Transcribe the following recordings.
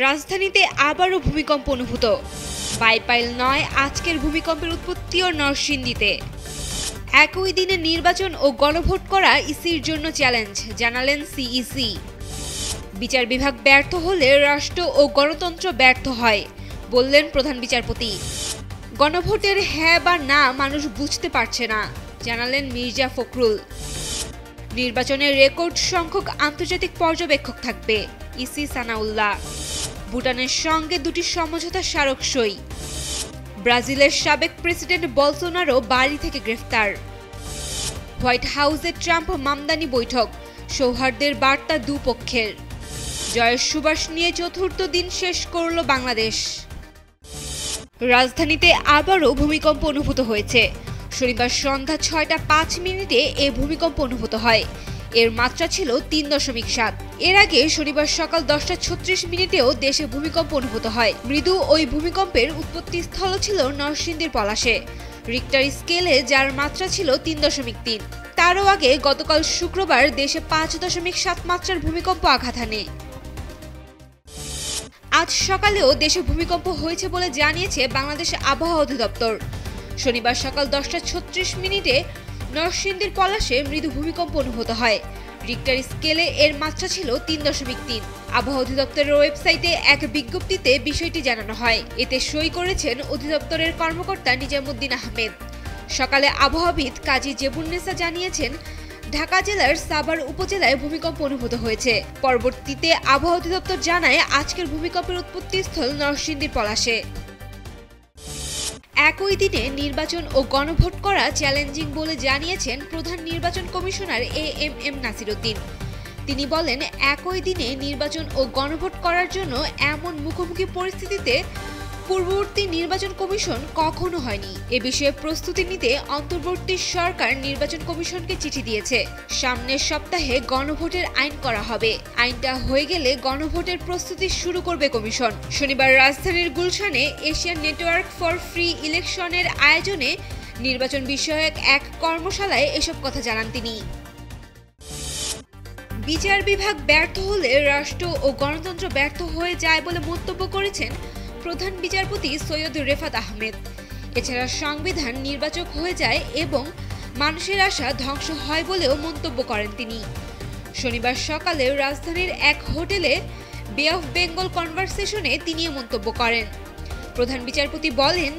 রাজধানীতে আবারও ভূমিকম্প অনুভূত। বাইপাইল নয়, আজকের ভূমিকম্পের উৎপত্তিও নরসিংদীতে। একই দিনে নির্বাচন ও গণভোট করা ইসির জন্য চ্যালেঞ্জ, জানালেন সিইসি। বিচার বিভাগ ব্যর্থ হলে রাষ্ট্র ও গণতন্ত্র ব্যর্থ হয়, বললেন প্রধান বিচারপতি। গণভোটের হ্যাঁ বা না মানুষ বুঝতে পারছে না, জানালেন মির্জা ফখরুল। নির্বাচনের রেকর্ড সংখ্যক আন্তর্জাতিক পর্যবেক্ষক থাকবে, ইসি সানাউল্লাহ। ভুটানের সঙ্গে দুটি সমঝোতা স্মারক সই। ব্রাজিলের সাবেক প্রেসিডেন্ট বলসোনারো বাড়ি থেকে গ্রেফতার। হোয়াইট হাউসে ট্রাম্প মামদানি বৈঠক, সৌহার্দ্যের বার্তা দুপক্ষের। জয়ের সুবাস নিয়ে চতুর্থ দিন শেষ করল বাংলাদেশ। রাজধানীতে আবারও ভূমিকম্প অনুভূত হয়েছে। শনিবার সন্ধ্যা ৬টা ৫ মিনিটে এ ভূমিকম্প অনুভূত হয়। এর মাত্রা ছিল ৩.৭। এর আগে শনিবার সকাল ১০টা ৩৬ মিনিটেও দেশে ভূমিকম্প অনুভূত হয়। মৃদু ওই ভূমিকম্পের উৎপত্তিস্থল ছিল নরসিংদীর পলাশে, রিক্টার স্কেলে যার মাত্রা ছিল ৩.৩। তারও আগে গতকাল শুক্রবার দেশে ৫.৭ মাত্রার ভূমিকম্প আঘাত হানে। আজ সকালেও দেশে ভূমিকম্প হয়েছে বলে জানিয়েছে বাংলাদেশ আবহাওয়া অধিদপ্তর। শনিবার সকাল ১০টা ৩৬ মিনিটে নরসিংদীর পলাশে মৃদু ভূমিকম্প অনুভূত হয়। রিক্টার স্কেলে এর মাত্রা ছিল ৩.৩। আবহাওয়া অধিদপ্তরের ওয়েবসাইটে এক বিজ্ঞপ্তিতে বিষয়টি জানানো হয়। এতে সই করেছেন অধিদপ্তরের কর্মকর্তা নিজামুদ্দিন আহমেদ। সকালে আবহাওয়াবিদ কাজী জেবুন্নেসা জানিয়েছেন, ঢাকা জেলার সাভার উপজেলায় ভূমিকম্প অনুভূত হয়েছে। পরবর্তীতে আবহাওয়া অধিদপ্তর জানায়, আজকের ভূমিকম্পের উৎপত্তিস্থল নরসিংদীর পলাশে। একই দিনে নির্বাচন ও গণভোট করা চ্যালেঞ্জিং বলে জানিয়েছেন প্রধান নির্বাচন কমিশনার এএমএম নাসির উদ্দিন। তিনি বলেন, একই দিনে নির্বাচন ও গণভোট করার জন্য এমন মুখোমুখি পরিস্থিতিতে পূর্ববর্তী নির্বাচন কমিশন কখনো হয়নি। এ বিষয়ে প্রস্তুতি নিতে অন্তর্বর্তী সরকার নির্বাচন কমিশনকে চিঠি দিয়েছে। সামনের সপ্তাহে গণভোটের আইন করা হবে। আইনটা হয়ে গেলে গণভোটের প্রস্তুতি শুরু করবে কমিশন। শনিবার রাজধানীর গুলশানে এশিয়ান নেটওয়ার্ক ফর ফ্রি ইলেকশনের আয়োজনে নির্বাচন বিষয়ক এক কর্মশালায় এসব কথা জানান তিনি। বিচার বিভাগ ব্যর্থ হলে রাষ্ট্র ও গণতন্ত্র ব্যর্থ হয়ে যায় বলে মন্তব্য করেছেন প্রধান বিচারপতি সৈয়দ রেফাত আহমেদ। এছাড়া সংবিধান নির্বাচক হয়ে যায় এবং মানুষের আশা ধ্বংস হয় বলেও মন্তব্য করেন তিনি। শনিবার সকালে রাজধানীর এক হোটেলে বে অফ বেঙ্গল কনভারসেশনে তিনি মন্তব্য করেন। প্রধান বিচারপতি বলেন,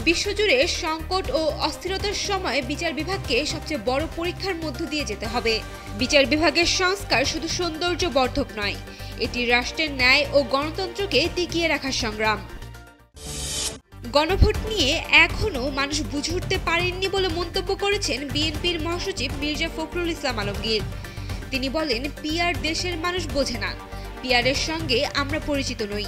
বিশ্বজুড়ে সংকট ও অস্থিরতার সময় বিচার বিভাগকে সবচেয়ে বড় পরীক্ষার মধ্য দিয়ে যেতে হবে। বিচার বিভাগের সংস্কার শুধু সৌন্দর্যবর্ধক নয়, এটি রাষ্ট্রের ন্যায় ও গণতন্ত্রকে টিকিয়ে রাখার সংগ্রাম। গণভোট নিয়ে এখনও মানুষ বুঝে উঠতে পারেননি বলে মন্তব্য করেছেন বিএনপির মহাসচিব মির্জা ফখরুল ইসলাম আলমগীর। তিনি বলেন, পিআর দেশের মানুষ বোঝে না, পিআরের সঙ্গে আমরা পরিচিত নই।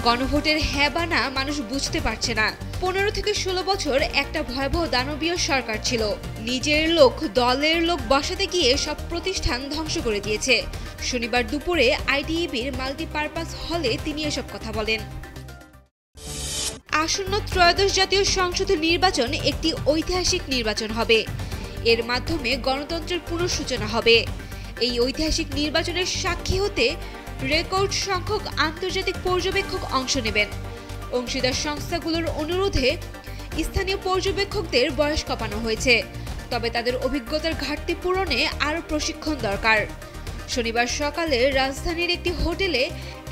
গণভোটের হ্যাঁ বা না মানুষ বুঝতে পারছে না। ১৫ থেকে ১৬ বছর একটা ভয়াবহ দানবীয় সরকার ছিল। নিজের লোক দলের লোক বসাতে গিয়ে সব প্রতিষ্ঠান ধ্বংস করে দিয়েছে। শনিবার দুপুরে আইডিইবির মাল্টিপারপাস হলে তিনি এসব কথা বলেন। আসন্ন ত্রয়োদশ জাতীয় সংসদ নির্বাচন একটি ঐতিহাসিক নির্বাচন হবে। এর মাধ্যমে গণতন্ত্রের পুনঃসূচনা হবে। এই ঐতিহাসিক নির্বাচনের সাক্ষী হতে রেকর্ড সংখ্যক আন্তর্জাতিক পর্যবেক্ষক অংশ নেবেন। অংশীদার সংস্থাগুলোর অনুরোধে স্থানীয় পর্যবেক্ষকদের বয়স কমানো হয়েছে, তবে তাদের অভিজ্ঞতার ঘাটতি পূরণে আরও প্রশিক্ষণ দরকার। শনিবার সকালে রাজধানীর একটি হোটেলে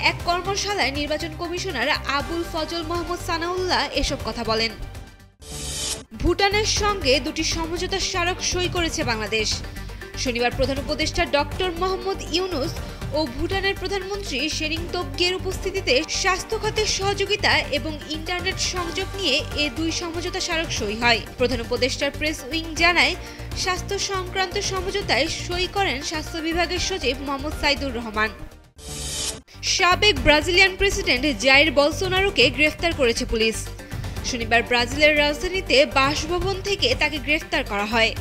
এক কর্মশালায় নির্বাচন কমিশনার আবুল ফজল মোহাম্মদ সানাউল্লাহ এসব কথা বলেন। ভুটানের সঙ্গে দুটি সমঝোতা স্মারক সই করেছে বাংলাদেশ। শনিবার প্রধান উপদেষ্টা ডক্টর মোহাম্মদ ইউনুস ও ভুটানের প্রধানমন্ত্রী শেরিং তোবগের উপস্থিতিতে স্বাস্থ্য খাতের সহযোগিতা এবং ইন্টারনেট সংযোগ নিয়ে এ দুই সমঝোতা স্মারক সই হয়। প্রধান উপদেষ্টার প্রেস উইং জানায়, স্বাস্থ্য সংক্রান্ত সমঝোতায় সই করেন স্বাস্থ্য বিভাগের সচিব মোহাম্মদ সাইদুর রহমান। সাবেক ব্রাজিলিয়ান প্রেসিডেন্ট জাইর বলসোনারোকে গ্রেফতার করেছে পুলিশ। শনিবার ব্রাজিলের রাজধানীতে বাসভবন থেকে তাকে গ্রেফতার করা হয়।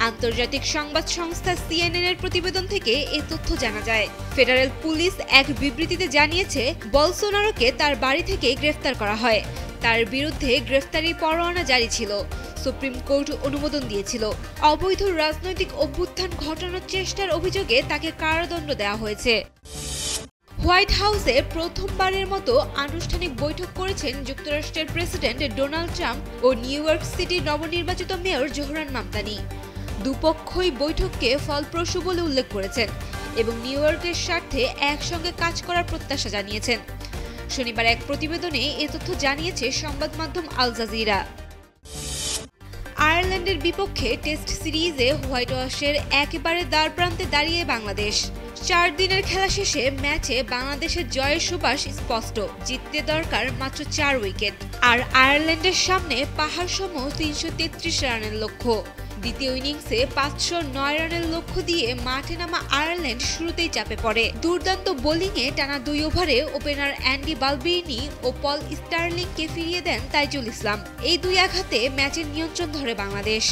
আন্তর্জাতিক সংবাদ সংস্থা সিএনএন এর প্রতিবেদন থেকে এই তথ্য জানা যায়। ফেডারেল পুলিশ এক বিবৃতিতে জানিয়েছে, বলসোনারোকে তার বাড়ি থেকে গ্রেফতার করা হয়। তার বিরুদ্ধে গ্রেফতারি পরোয়ানা জারি ছিল। সুপ্রিম কোর্ট অনুমোদন দিয়েছিল। অবৈধ রাজনৈতিক অভ্যুত্থান ঘটানোর চেষ্টার অভিযোগে তাকে কারাদণ্ড দেওয়া হয়েছে। হোয়াইট হাউসে প্রথমবারের মতো আনুষ্ঠানিক বৈঠক করেছেন যুক্তরাষ্ট্রের প্রেসিডেন্ট ডোনাল্ড ট্রাম্প ও নিউ ইয়র্ক সিটির নবনির্বাচিত মেয়র জোহরান মামদানি। দুপক্ষই বৈঠককে ফলপ্রসূ বলে উল্লেখ করেছেন এবং নিউ ইয়র্কের স্বার্থে একসঙ্গে কাজ করার প্রত্যাশা জানিয়েছেন। শনিবার এক প্রতিবেদনে এ তথ্য জানিয়েছে সংবাদ মাধ্যম আল জাজিরা। আয়ারল্যান্ডের বিপক্ষে টেস্ট সিরিজে হোয়াইট ওয়াশের একেবারে দ্বারপ্রান্তে দাঁড়িয়ে বাংলাদেশ। 4 দিনের খেলা শেষে ম্যাচে বাংলাদেশের জয়ের সুবাস স্পষ্ট। জিততে দরকার মাত্র 4 উইকেট, আর আয়ারল্যান্ডের সামনে পাহাড়সম 333 রানের লক্ষ্য। দ্বিতীয় ইনিংসে 509 রানের লক্ষ্য দিয়ে মাঠে নামা আয়ারল্যান্ড শুরুতেই চাপে পড়ে। দুর্দান্ত বোলিংয়ে টানা 2 ওভারে ওপেনার অ্যান্ডি বালবিনি ও পল স্টার্লিংকে ফিরিয়ে দেন তাইজুল ইসলাম। এই 2 আঘাতে ম্যাচের নিয়ন্ত্রণ ধরে বাংলাদেশ।